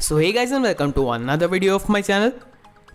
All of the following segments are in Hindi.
So hey guys and welcome to another video of my channel.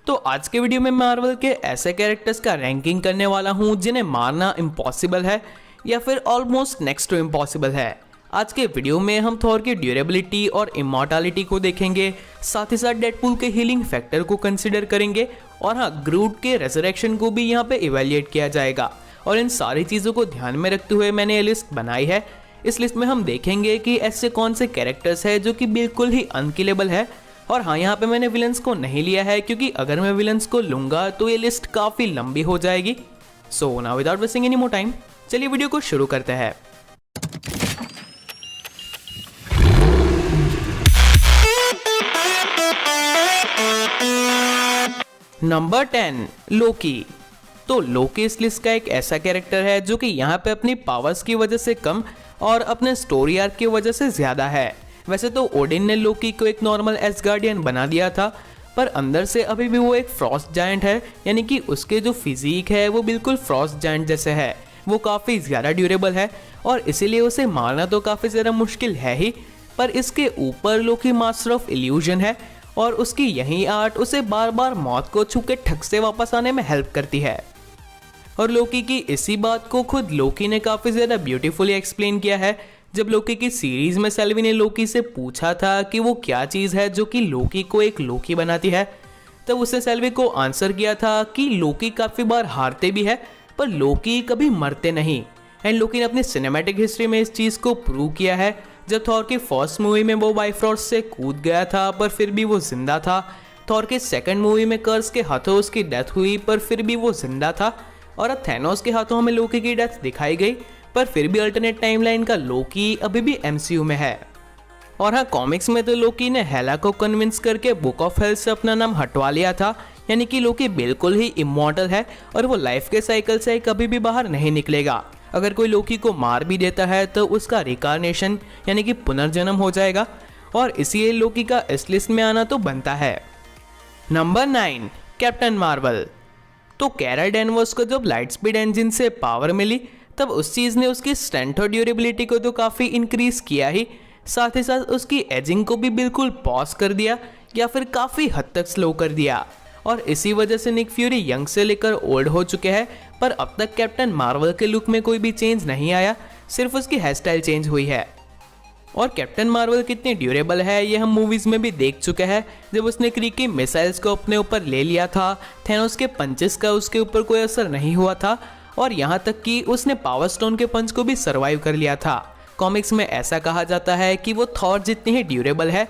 तो आज के वीडियो में मार्वल के ऐसे कैरेक्टर्स का रैंकिंग करने वाला हूं जिन्हें मारना इम्पॉसिबल है या फिर ऑलमोस्ट नेक्स्ट टू इम्पॉसिबल है। आज के वीडियो में हम थॉर की ड्यूरेबिलिटी और इमॉर्टैलिटी को देखेंगे, साथ ही साथ डेडपूल के हीलिंग फैक्टर को कंसिडर करेंगे और हाँ, ग्रूट के रेजरेक्शन को भी यहाँ पे इवेल्युएट किया जाएगा। और इन सारी चीज़ों को ध्यान में रखते हुए मैंने ये लिस्ट बनाई है। इस लिस्ट में हम देखेंगे कि ऐसे कौन से कैरेक्टर्स हैं जो कि बिल्कुल ही अनकिलेबल है। और हाँ, यहाँ पे मैंने विलन्स को नहीं लिया है क्योंकि अगर मैं विलन्स को लूंगा तो ये लिस्ट काफ़ी लंबी हो जाएगी। So now without wasting any more time, चलिए वीडियो को शुरू करते हैं। नंबर 10, लोकी। तो लोकी इस लिस्ट का एक ऐसा कैरेक्टर है जो कि यहाँ पे अपनी पावर्स की वजह से कम और अपने स्टोरी आर्क की वजह से ज़्यादा है। वैसे तो ओडिन ने लोकी को एक नॉर्मल एसगार्डियन बना दिया था, पर अंदर से अभी भी वो एक फ्रॉस्ट जायंट है, यानी कि उसके जो फिजिक है वो बिल्कुल फ्रॉस्ट जायंट जैसे है। वो काफ़ी ज़्यादा ड्यूरेबल है और इसीलिए उसे मारना तो काफ़ी ज़्यादा मुश्किल है ही, पर इसके ऊपर लोकी मास्टर ऑफ इल्यूजन है और उसकी यही आर्ट उसे बार बार मौत को छू के ठग से वापस आने में हेल्प करती है। और लोकी की इसी बात को खुद लोकी ने काफ़ी ज़्यादा ब्यूटीफुली एक्सप्लेन किया है। जब लोकी की सीरीज में सेल्वी ने लोकी से पूछा था कि वो क्या चीज़ है जो कि लोकी को एक लोकी बनाती है, तब उसने सेल्वी को आंसर किया था कि लोकी काफ़ी बार हारते भी है पर लोकी कभी मरते नहीं। एंड लोकी ने अपनी सिनेमैटिक हिस्ट्री में इस चीज़ को प्रूव किया है। जब थॉर की फर्स्ट मूवी में वो बाइफ्रॉस्ट से कूद गया था पर फिर भी वो जिंदा था। थॉर के सेकंड मूवी में कर्स के हाथों उसकी डेथ हुई पर फिर भी वो जिंदा था। और अब थैनोस के हाथों हमें लोकी की डेथ दिखाई गई, पर फिर भी अल्टरनेट टाइमलाइन का लोकी अभी भी एमसीयू में है। और हाँ, कॉमिक्स में तो लोकी ने हेला को कन्विंस करके बुक ऑफ हेल्थ से अपना नाम हटवा लिया था, यानी कि लोकी बिल्कुल ही इमॉर्टल है और वो लाइफ के साइकिल से कभी भी बाहर नहीं निकलेगा। अगर कोई लोकी को मार भी देता है तो उसका रिकार्नेशन यानी कि पुनर्जन्म हो जाएगा, और इसीलिए लोकी का इस लिस्ट में आना तो बनता है। Number 9, captain Marvel. तो कैरल डेनवर्स को जब लाइट स्पीड इंजन से पावर मिली तब उस चीज़ ने उसकी स्ट्रेंथ और ड्यूरेबिलिटी को तो काफ़ी इंक्रीज किया ही साथ उसकी एजिंग को भी बिल्कुल पॉज कर दिया या फिर काफ़ी हद तक स्लो कर दिया। और इसी वजह से निक फ्यूरी यंग से लेकर ओल्ड हो चुके हैं, पर अब तक कैप्टन मार्वल के लुक में कोई भी चेंज नहीं आया, सिर्फ उसकी हेयर स्टाइल चेंज हुई है। और कैप्टन मार्वल कितनी ड्यूरेबल है ये हम मूवीज़ में भी देख चुके हैं। जब उसने क्री की मिसाइल्स को अपने ऊपर ले लिया था, थैनोस के पंचेस का उसके ऊपर कोई असर नहीं हुआ था, और यहाँ तक कि उसने पावर स्टोन के पंच को भी सर्वाइव कर लिया था। कॉमिक्स में ऐसा कहा जाता है कि वो थॉर जितनी ही ड्यूरेबल है।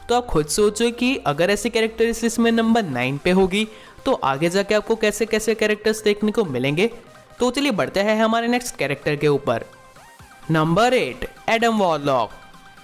तो आप खुद सोचो कि अगर ऐसी कैरेक्टर इस लिस्ट में नंबर 9 पे होगी तो आगे जाके आपको कैसे कैसे कैरेक्टर्स देखने को मिलेंगे। तो चलिए बढ़ते हैं हमारे नेक्स्ट कैरेक्टर के ऊपर। Number 8, Adam warlock.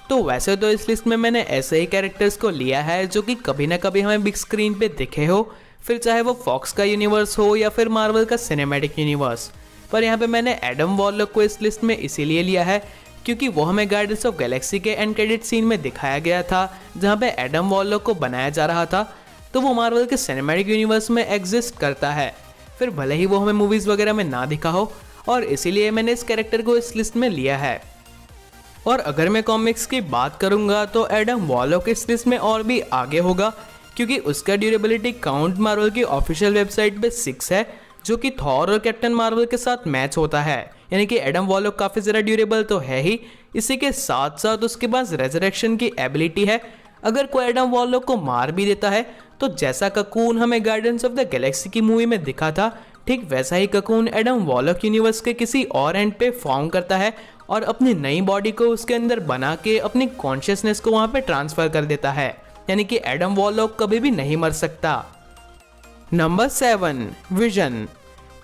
तो वैसे तो इस लिस्ट में मैंने ऐसे ही कैरेक्टर्स को लिया है जो कि कभी ना कभी हमें बिग स्क्रीन पे दिखे हो, फिर चाहे वो फॉक्स का यूनिवर्स हो या फिर मार्वल का सिनेमैटिक यूनिवर्स। पर यहाँ पे मैंने एडम वॉरलॉक को इस लिस्ट में इसीलिए लिया है क्योंकि वो हमें गार्डियंस ऑफ गैलेक्सी के एंड क्रेडिट सीन में दिखाया गया था, जहाँ पे एडम वॉरलॉक को बनाया जा रहा था। तो वो मार्वल के सिनेमैटिक यूनिवर्स में एग्जिस्ट करता है, फिर भले ही वो हमें मूवीज़ वगैरह में ना दिखा हो, और इसीलिए मैंने इस कैरेक्टर को इस लिस्ट में लिया है। और अगर मैं कॉमिक्स की बात करूंगा तो एडम वॉरलॉक इस लिस्ट में और भी आगे होगा क्योंकि उसका ड्यूरेबिलिटी काउंट मार्वल की ऑफिशियल वेबसाइट पे 6 है, जो कि थॉर और कैप्टन मार्वल के साथ मैच होता है। यानी कि एडम वॉरलॉक काफ़ी ज़्यादा ड्यूरेबल तो है ही, इसी के साथ साथ उसके पास रेजरेक्शन की एबिलिटी है। अगर कोई एडम वॉरलॉक को मार भी देता है तो जैसा ककून हमें गार्डियंस ऑफ द गैलेक्सी की मूवी में दिखा था, ठीक वैसा ही ककून एडम वॉरलॉक यूनिवर्स के किसी और एंड पे फॉर्म करता है और अपनी नई बॉडी को उसके अंदर बना के अपनी कॉन्शियसनेस को वहाँ पे ट्रांसफ़र कर देता है। यानी कि एडम वॉरलॉक कभी भी नहीं मर सकता। Number 7, vision.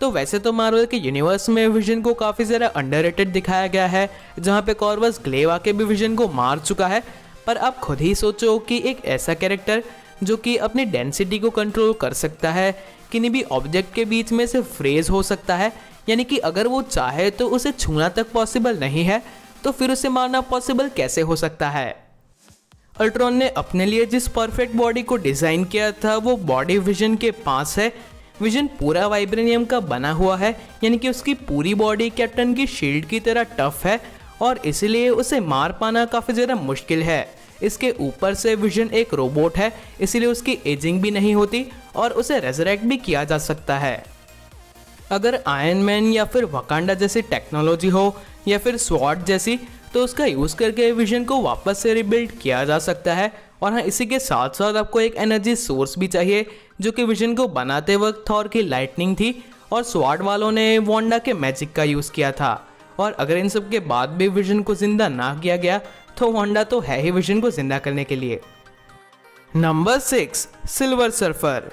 तो वैसे तो मार्वल के यूनिवर्स में विजन को काफ़ी ज़्यादा अंडररेटेड दिखाया गया है, जहाँ पे कॉर्वस ग्लेव आके भी विजन को मार चुका है। पर आप खुद ही सोचो कि एक ऐसा कैरेक्टर जो कि अपनी डेंसिटी को कंट्रोल कर सकता है, किन्हीं भी ऑब्जेक्ट के बीच में से फ्रेज हो सकता है, यानी कि अगर वो चाहे तो उसे छूना तक पॉसिबल नहीं है, तो फिर उसे मारना पॉसिबल कैसे हो सकता है। अल्ट्रॉन ने अपने लिए जिस परफेक्ट बॉडी को डिज़ाइन किया था वो बॉडी विजन के पास है। विजन पूरा वाइब्रेनियम का बना हुआ है, यानी कि उसकी पूरी बॉडी कैप्टन की शील्ड की तरह टफ है और इसलिए उसे मार पाना काफ़ी ज़्यादा मुश्किल है। इसके ऊपर से विजन एक रोबोट है, इसीलिए उसकी एजिंग भी नहीं होती और उसे रेजरेक्ट भी किया जा सकता है। अगर आयरन मैन या फिर वकांडा जैसी टेक्नोलॉजी हो या फिर स्वॉर्ड जैसी, तो उसका यूज़ करके विजन को वापस से रिबिल्ड किया जा सकता है। और हाँ, इसी के साथ साथ आपको एक एनर्जी सोर्स भी चाहिए, जो कि विजन को बनाते वक्त थॉर की लाइटनिंग थी और स्वॉर्ड वालों ने वांडा के मैजिक का यूज़ किया था। और अगर इन सब के बाद भी विजन को जिंदा ना किया गया तो वांडा तो है ही विजन को जिंदा करने के लिए। Number 6, silver surfer.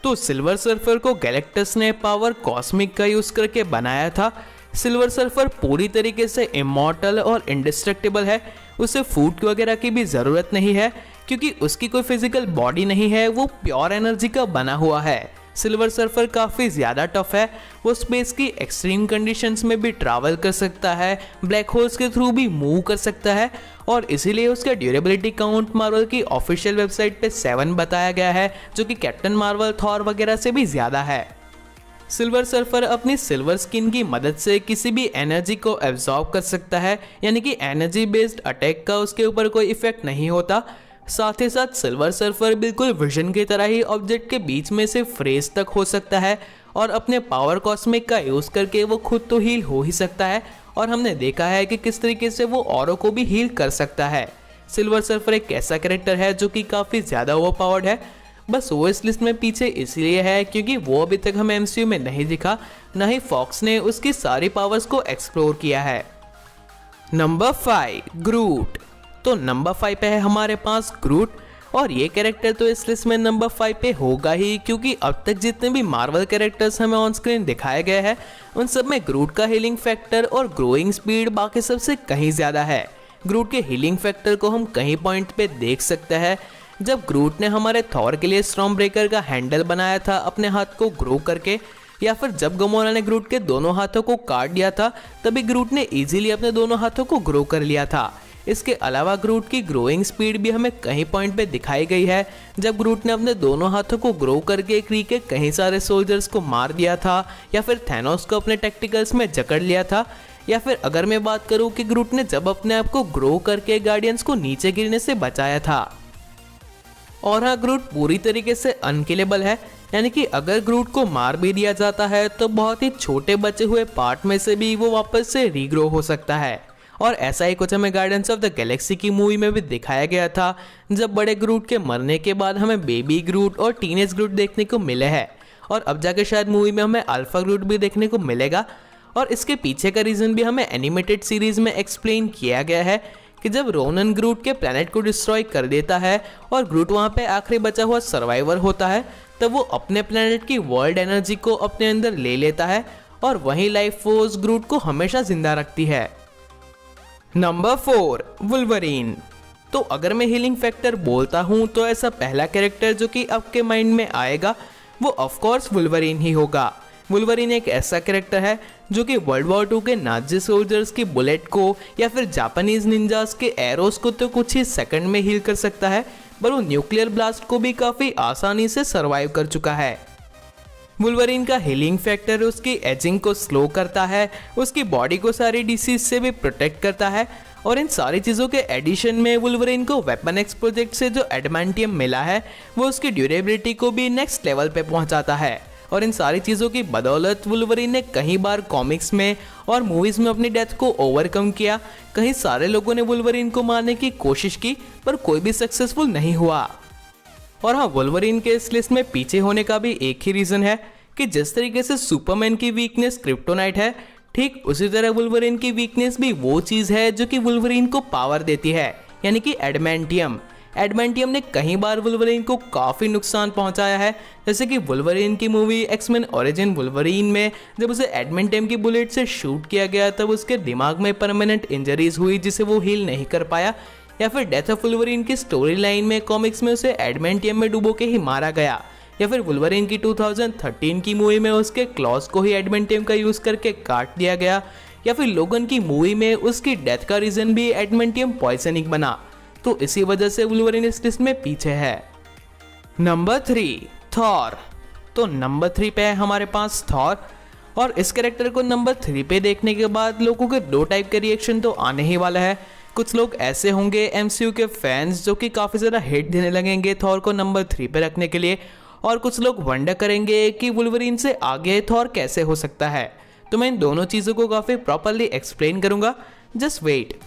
तो सिल्वर सर्फर को गैलेक्टस ने पावर कॉस्मिक का यूज़ करके बनाया था। सिल्वर सर्फर पूरी तरीके से इमॉर्टल और इंडिस्ट्रक्टिबल है। उसे फूड वगैरह की भी ज़रूरत नहीं है क्योंकि उसकी कोई फिजिकल बॉडी नहीं है, वो प्योर एनर्जी का बना हुआ है। सिल्वर सर्फर काफ़ी ज़्यादा टफ है, वो स्पेस की एक्सट्रीम कंडीशंस में भी ट्रैवल कर सकता है, ब्लैक होल्स के थ्रू भी मूव कर सकता है और इसीलिए उसका ड्यूरेबिलिटी काउंट मार्वल की ऑफिशियल वेबसाइट पे 7 बताया गया है, जो कि कैप्टन मार्वल, थॉर वगैरह से भी ज़्यादा है। सिल्वर सर्फर अपनी सिल्वर स्किन की मदद से किसी भी एनर्जी को एब्जॉर्ब कर सकता है, यानी कि एनर्जी बेस्ड अटैक का उसके ऊपर कोई इफेक्ट नहीं होता। साथ ही साथ सिल्वर सर्फर बिल्कुल विजन की तरह ही ऑब्जेक्ट के बीच में से फ्रेज तक हो सकता है और अपने पावर कॉस्मिक का यूज़ करके वो खुद तो हील हो ही सकता है और हमने देखा है कि किस तरीके से वो औरों को भी हील कर सकता है। सिल्वर सर्फर एक ऐसा कैरेक्टर है जो कि काफ़ी ज़्यादा ओवरपावर्ड है, बस वो इस लिस्ट में पीछे इसलिए है क्योंकि वो अभी तक हमें एमसीयू में नहीं दिखा, ना ही फॉक्स ने उसकी सारी पावर्स को एक्सप्लोर किया है। नंबर 5, ग्रूट। तो नंबर 5 पे है हमारे पास ग्रूट और ये कैरेक्टर तो इस लिस्ट में नंबर 5 पे होगा ही क्योंकि अब तक जितने भी मार्वल कैरेक्टर्स हमें ऑन स्क्रीन दिखाए गए हैं उन सब में ग्रूट का हीलिंग फैक्टर और ग्रोइंग स्पीड बाकी सबसे कहीं ज़्यादा है। ग्रूट के हीलिंग फैक्टर को हम कहीं पॉइंट पे देख सकते हैं। जब ग्रूट ने हमारे थॉर के लिए स्टॉर्म ब्रेकर का हैंडल बनाया था अपने हाथ को ग्रो करके, या फिर जब गमोरा ने ग्रूट के दोनों हाथों को काट दिया था तभी ग्रूट ने इजीली अपने दोनों हाथों को ग्रो कर लिया था। इसके अलावा ग्रूट की ग्रोइंग स्पीड भी हमें कहीं पॉइंट पे दिखाई गई है, जब ग्रूट ने अपने दोनों हाथों को ग्रो करके क्री के कई सारे सोल्जर्स को मार दिया था, या फिर थैनोस को अपने टैक्टिकल्स में जकड़ लिया था, या फिर अगर मैं बात करूं कि ग्रूट ने जब अपने आप को ग्रो करके गार्डियंस को नीचे गिरने से बचाया था। और हाँ, ग्रूट पूरी तरीके से अनकिलेबल है, यानी कि अगर ग्रूट को मार भी दिया जाता है तो बहुत ही छोटे बचे हुए पार्ट में से भी वो वापस से रीग्रो हो सकता है। और ऐसा ही कुछ हमें गार्डियंस ऑफ द गैलेक्सी की मूवी में भी दिखाया गया था, जब बड़े ग्रूट के मरने के बाद हमें बेबी ग्रूट और टीनेज ग्रूट देखने को मिले हैं और अब जाके शायद मूवी में हमें अल्फा ग्रूट भी देखने को मिलेगा। और इसके पीछे का रीज़न भी हमें एनिमेटेड सीरीज में एक्सप्लेन किया गया है कि जब रोनन ग्रूट के प्लेनेट को डिस्ट्रॉय कर देता है और ग्रूट वहाँ पे आखिरी बचा हुआ सर्वाइवर होता है, तब वो अपने प्लेनेट की वर्ल्ड एनर्जी को अपने अंदर ले लेता है और वही लाइफ फोर्स ग्रूट को हमेशा जिंदा रखती है। Number 4, Wolverine. तो अगर मैं हीलिंग फैक्टर बोलता हूँ तो ऐसा पहला कैरेक्टर जो कि आपके माइंड में आएगा वो ऑफकोर्स वुल्वरीन ही होगा। वुल्वरीन एक ऐसा कैरेक्टर है जो कि वर्ल्ड वॉर 2 के नाजी सोल्जर्स की बुलेट को या फिर जापानीज निंजास के एरोस को तो कुछ ही सेकंड में हील कर सकता है, पर वो न्यूक्लियर ब्लास्ट को भी काफ़ी आसानी से सरवाइव कर चुका है। वुल्वरीन का हीलिंग फैक्टर उसकी एजिंग को स्लो करता है, उसकी बॉडी को सारी डिसीज से भी प्रोटेक्ट करता है और इन सारी चीज़ों के एडिशन में वुल्वरीन को वेपन एक्स प्रोजेक्ट से जो एडमांटियम मिला है वो उसकी ड्यूरेबिलिटी को भी नेक्स्ट लेवल पे पहुंचाता है। और इन सारी चीज़ों की बदौलत वुल्वरीन ने कई बार कॉमिक्स में और मूवीज़ में अपनी डेथ को ओवरकम किया। कहीं सारे लोगों ने वुल्वरीन को मारने की कोशिश की पर कोई भी सक्सेसफुल नहीं हुआ। और हाँ, वुल्वरीन के इस लिस्ट में पीछे होने का भी एक ही रीज़न है कि जिस तरीके से सुपरमैन की वीकनेस क्रिप्टोनाइट है, ठीक उसी तरह वुल्वरीन की वीकनेस भी वो चीज़ है जो कि वुल्वरीन को पावर देती है, यानी कि एडमेंटियम। एडमेंटियम ने कई बार वुल्वरीन को काफ़ी नुकसान पहुंचाया है, जैसे कि वुल्वरीन की मूवी एक्समैन ओरिजिन वुल्वरीन में जब उसे एडमेंटियम की बुलेट से शूट किया गया तब उसके दिमाग में परमानेंट इंजरीज हुई जिसे वो हील नहीं कर पाया, या फिर डेथ ऑफ वुल्वरीन की स्टोरी लाइन में कॉमिक्स में उसे एडमेंटियम में डुबो के ही मारा गया, या फिर वुल्वरीन की 2013 की मूवी में उसके क्लॉज को ही एडमेंटियम का यूज़ करके काट दिया गया, या फिर लोगन की मूवी में उसकी डेथ का रीज़न भी एडमेंटियम पॉइजनिंग बना। तो इसी वजह से वुल्वरीन इस लिस्ट में पीछे है। Number 3, Thor. तो नंबर 3 पे है हमारे पास थॉर और इस कैरेक्टर को नंबर 3 पे देखने के बाद लोगों के दो टाइप के रिएक्शन तो आने ही वाला है। कुछ लोग ऐसे होंगे एमसीयू के फैंस जो कि काफ़ी ज़्यादा हिट देने लगेंगे थॉर को नंबर 3 पे रखने के लिए, और कुछ लोग वंडर करेंगे कि वुल्वरीन से आगे थॉर कैसे हो सकता है। तो मैं इन दोनों चीज़ों को काफ़ी प्रॉपरली एक्सप्लेन करूँगा, जस्ट वेट।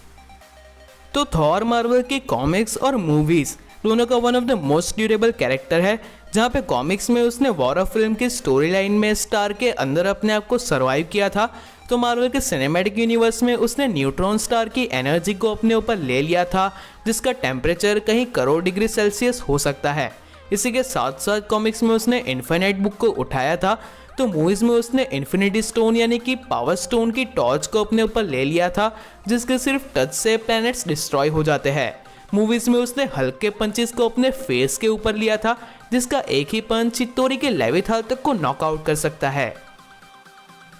तो थॉर मार्वल की कॉमिक्स और मूवीज़ दोनों का one of the most durable character है, जहाँ पे कॉमिक्स में उसने वॉर ऑफ फिल्म की स्टोरी लाइन में स्टार के अंदर अपने आप को सर्वाइव किया था, तो मार्वल के सिनेमैटिक यूनिवर्स में उसने न्यूट्रॉन स्टार की एनर्जी को अपने ऊपर ले लिया था, जिसका टेम्परेचर कहीं करोड़ डिग्री सेल्सियस हो सकता है। इसी के साथ साथ कॉमिक्स में उसने इन्फिनिट बुक को उठाया था, तो मूवीज़ में उसने इन्फिनिटी स्टोन यानी कि पावर स्टोन की टॉर्च को अपने ऊपर ले लिया था, जिसके सिर्फ टच से प्लैनेट्स डिस्ट्रॉय हो जाते हैं। मूवीज़ में उसने हल्के पंचेस को अपने फेस के ऊपर लिया था, जिसका एक ही पंच चित्तौरी के लेविथाल तक को नॉकआउट कर सकता है।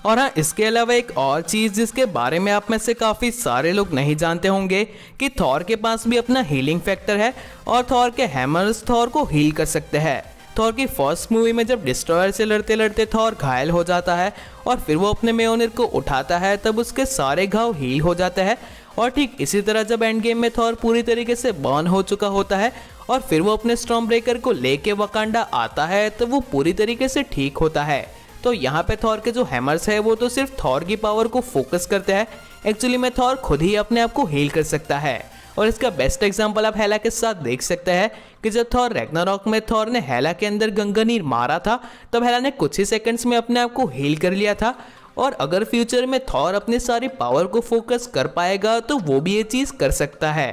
और हाँ, इसके अलावा एक और चीज़ जिसके बारे में आप में से काफ़ी सारे लोग नहीं जानते होंगे कि थॉर के पास भी अपना हीलिंग फैक्टर है, और थॉर के हैमर्स थॉर को हील कर सकते हैं। थॉर की फर्स्ट मूवी में जब डिस्ट्रॉयर से लड़ते लड़ते थॉर घायल हो जाता है और फिर वो अपने म्योनिर को उठाता है, तब उसके सारे घाव हील हो जाते हैं। और ठीक इसी तरह जब एंड गेम में थॉर पूरी तरीके से बर्न हो चुका होता है और फिर वो अपने स्टॉर्म ब्रेकर को लेके वकांडा आता है, तो वो पूरी तरीके से ठीक होता है। तो यहाँ पे थॉर के जो हैमर्स है वो तो सिर्फ थॉर की पावर को फोकस करते हैं, एक्चुअली में थॉर खुद ही अपने आप को हील कर सकता है। और इसका बेस्ट एग्जांपल आप हेला के साथ देख सकते हैं कि जब थॉर रैग्नारॉक में थॉर ने हेला के अंदर गंगानीर मारा था, तब हेला ने कुछ ही सेकंड्स में अपने आप को हील कर लिया था। और अगर फ्यूचर में थॉर अपनी सारी पावर को फोकस कर पाएगा तो वो भी ये चीज़ कर सकता है।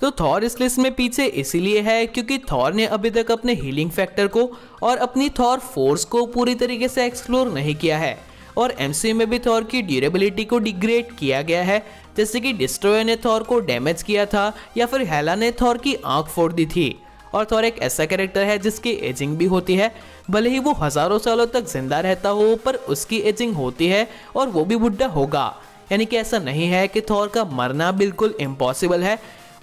तो थॉर इस लिस्ट में पीछे इसीलिए है क्योंकि थॉर ने अभी तक अपने हीलिंग फैक्टर को और अपनी थॉर फोर्स को पूरी तरीके से एक्सप्लोर नहीं किया है, और एमसीयू में भी थॉर की ड्यूरेबिलिटी को डिग्रेड किया गया है, जैसे कि डिस्ट्रॉयर ने थॉर को डैमेज किया था या फिर हेला ने थॉर की आंख फोड़ दी थी। और थॉर एक ऐसा कैरेक्टर है जिसकी एजिंग भी होती है, भले ही वो हजारों सालों तक जिंदा रहता हो, पर उसकी एजिंग होती है और वो भी बुढ़ा होगा। यानी कि ऐसा नहीं है कि थॉर का मरना बिल्कुल इम्पॉसिबल है,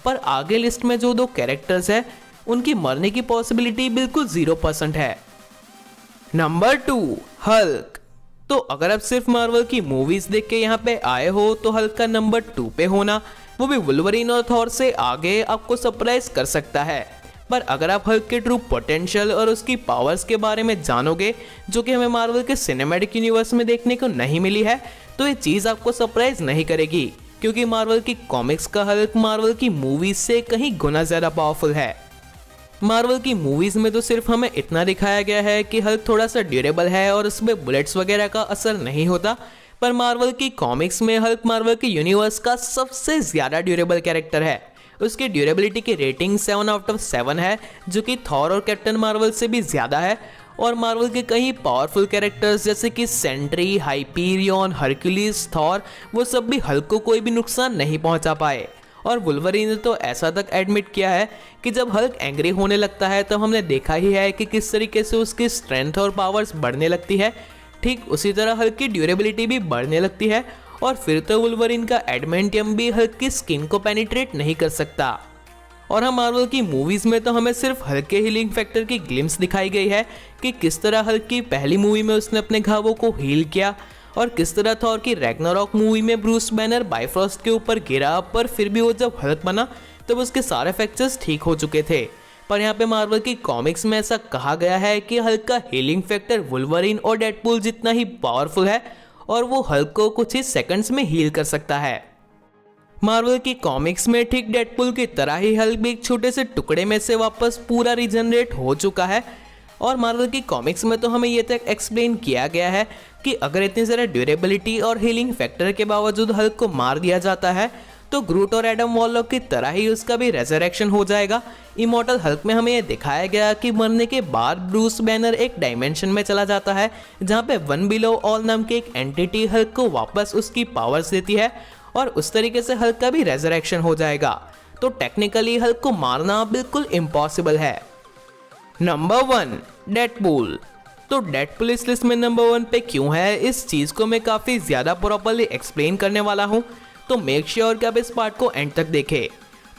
पर आगे लिस्ट में जो दो कैरेक्टर्स हैं उनकी मरने की पॉसिबिलिटी बिल्कुल 0% है। Number 2, Hulk. तो अगर आप सिर्फ मार्वल की मूवीज देख के यहाँ पे आए हो तो हल्क का नंबर 2 पे होना, वो भी वुल्वरीन और थॉर से आगे, आपको सरप्राइज कर सकता है। पर अगर आप हल्क के ट्रू पोटेंशियल और उसकी पावर्स के बारे में जानोगे, जो कि हमें मार्वल के सिनेमैटिक यूनिवर्स में देखने को नहीं मिली है, तो ये चीज़ आपको सरप्राइज नहीं करेगी, क्योंकि मार्वल की कॉमिक्स का हल्क मार्वल की मूवीज से कहीं गुना ज़्यादा पावरफुल है। मार्वल की मूवीज में तो सिर्फ हमें इतना दिखाया गया है कि हल्क थोड़ा सा ड्यूरेबल है और उसमें बुलेट्स वगैरह का असर नहीं होता, पर मार्वल की कॉमिक्स में हल्क मार्वल के यूनिवर्स का सबसे ज़्यादा ड्यूरेबल कैरेक्टर है। उसकी ड्यूरेबिलिटी की रेटिंग 7/7 है, जो कि थॉर और कैप्टन मार्वल से भी ज़्यादा है। और मार्वल के कई पावरफुल कैरेक्टर्स जैसे कि सेंट्री, हाइपीरियन, हरक्यूलिस, थॉर, वो सब भी हल्क को कोई भी नुकसान नहीं पहुंचा पाए। और वुल्वरीन ने तो ऐसा तक एडमिट किया है कि जब हल्क एंग्री होने लगता है तो हमने देखा ही है कि किस तरीके से उसकी स्ट्रेंथ और पावर्स बढ़ने लगती है। ठीक उसी तरह हल्क की ड्यूरेबिलिटी भी बढ़ने लगती है, और फिर तो वुल्वरीन का एडमेंटियम भी हल्क की स्किन को पेनिट्रेट नहीं कर सकता। और हम मार्वल की मूवीज में तो हमें सिर्फ हल्क के हीलिंग फैक्टर की ग्लिम्स दिखाई गई है कि किस तरह हल्क की पहली मूवी में उसने अपने घावों को हील किया, और किस तरह थॉर की रैग्नारॉक मूवी में ब्रूस बैनर बाइफ्रॉस्ट के ऊपर गिरा, पर फिर भी वो जब हल्क बना तब उसके सारे फ्रैक्चर्स ठीक हो चुके थे। पर यहाँ पे मार्वल की कॉमिक्स में ऐसा कहा गया है कि हल्क का हीलिंग फैक्टर वुल्वरीन और डेडपूल जितना ही पावरफुल है, और वो हल्क को कुछ ही सेकंड्स में हील कर सकता है। मार्वल की कॉमिक्स में ठीक डेडपूल की तरह ही हल्क भी एक छोटे से टुकड़े में से वापस पूरा रीजनरेट हो चुका है। और मार्वल की कॉमिक्स में तो हमें ये तक एक्सप्लेन किया गया है कि अगर इतनी ज़्यादा ड्यूरेबिलिटी और हीलिंग फैक्टर के बावजूद हल्क को मार दिया जाता है, तो ग्रूट और एडम वॉरलॉक की तरह ही उसका भी रेजरेक्शन हो जाएगा। इमॉर्टल हल्क में हमें यह दिखाया गया कि मरने के बाद ब्रूस बैनर एक डायमेंशन में चला जाता है, जहाँ पे वन बिलो ऑल नाम की एक एंटिटी हल्क को वापस उसकी पावर्स देती है, और उस तरीके से हल्क का भी रेजरेक्शन हो जाएगा। तो टेक्निकली हल्क को मारना बिल्कुल इम्पॉसिबल है। Number 1, Deadpool. तो डेडपूल इस लिस्ट में नंबर 1 पे क्यों है, इस चीज़ को मैं काफ़ी ज़्यादा प्रॉपरली एक्सप्लेन करने वाला हूँ, तो मेक श्योर कि आप इस पार्ट को एंड तक देखें।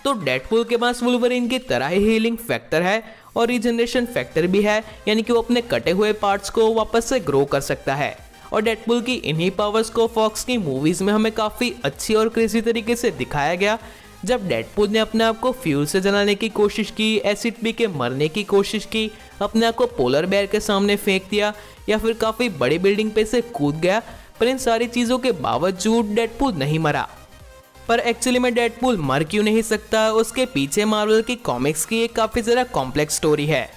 तो डेडपूल के पास वुल्वरीन की तरह ही हीलिंग फैक्टर है और रीजनरेशन फैक्टर भी है, यानी कि वो अपने कटे हुए पार्ट्स को वापस से ग्रो कर सकता है। और डेडपूल की इन्हीं पावर्स को फॉक्स की मूवीज में हमें काफ़ी अच्छी और क्रेजी तरीके से दिखाया गया। जब डेडपूल ने अपने आप को फ्यूल से जलाने की कोशिश की, एसिड पी के मरने की कोशिश की, अपने आप को पोलर बेयर के सामने फेंक दिया या फिर काफ़ी बड़ी बिल्डिंग पे से कूद गया, पर इन सारी चीज़ों के बावजूद डेडपूल नहीं मरा। पर एक्चुअली में डेडपूल मर क्यों नहीं सकता, उसके पीछे मार्वल की कॉमिक्स की एक काफ़ी ज़्यादा कॉम्प्लेक्स स्टोरी है।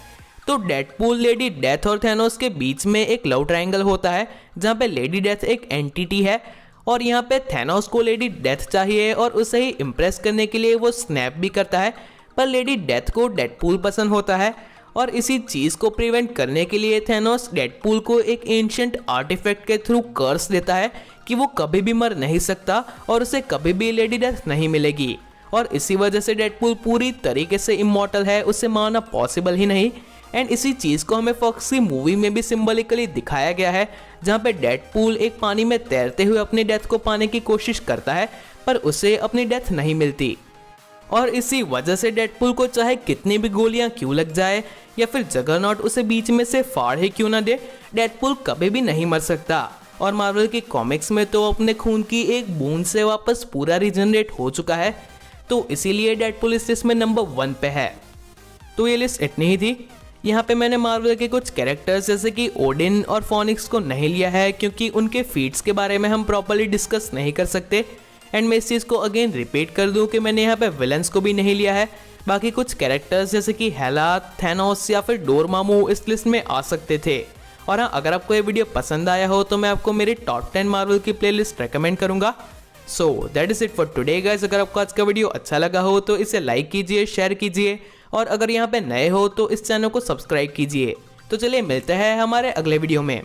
तो डेडपूल, लेडी डेथ और थैनोस के बीच में एक लव ट्रायंगल होता है, जहाँ पे लेडी डेथ एक एंटिटी है और यहाँ पे थैनोस को लेडी डेथ चाहिए और उसे ही इम्प्रेस करने के लिए वो स्नैप भी करता है, पर लेडी डेथ को डेडपूल पसंद होता है। और इसी चीज़ को प्रिवेंट करने के लिए थैनोस डेडपूल को एक एंशिएंट आर्टिफैक्ट के थ्रू कर्स देता है कि वो कभी भी मर नहीं सकता और उसे कभी भी लेडी डेथ नहीं मिलेगी। और इसी वजह से डेडपूल पूरी तरीके से इमॉर्टल है, उसे मारना पॉसिबल ही नहीं। एंड इसी चीज़ को हमें फॉक्स की मूवी में भी सिंबलिकली दिखाया गया है, जहाँ पे डेडपूल एक पानी में तैरते हुए अपनी डेथ को पाने की कोशिश करता है, पर उसे अपनी डेथ नहीं मिलती। और इसी वजह से डेडपूल को चाहे कितनी भी गोलियां क्यों लग जाए या फिर जगरनॉट उसे बीच में से फाड़ ही क्यों ना दे, डेडपूल कभी भी नहीं मर सकता। और मार्वल की कॉमिक्स में तो अपने खून की एक बूंद से वापस पूरा रीजनरेट हो चुका है, तो इसीलिए डेडपूल इस लिस्ट में नंबर 1 पे है। तो ये लिस्ट इतनी ही थी। यहाँ पे मैंने मार्वल के कुछ कैरेक्टर्स जैसे कि ओडिन और फोनिक्स को नहीं लिया है, क्योंकि उनके फीट्स के बारे में हम प्रॉपर्ली डिस्कस नहीं कर सकते। एंड मैं इस चीज़ को अगेन रिपीट कर दूं कि मैंने यहाँ पे विलन्स को भी नहीं लिया है। बाकी कुछ कैरेक्टर्स जैसे कि हेला, थैनोस या फिर डोरमामू इस लिस्ट में आ सकते थे। और हाँ, अगर आपको ये वीडियो पसंद आया हो तो मैं आपको मेरी टॉप 10 मार्वल की प्लेलिस्ट रेकमेंड करूंगा। So that is it for today guys. अगर आपको आज का वीडियो अच्छा लगा हो तो इसे लाइक कीजिए, शेयर कीजिए और अगर यहाँ पे नए हो तो इस चैनल को सब्सक्राइब कीजिए। तो चलिए मिलते हैं हमारे अगले वीडियो में।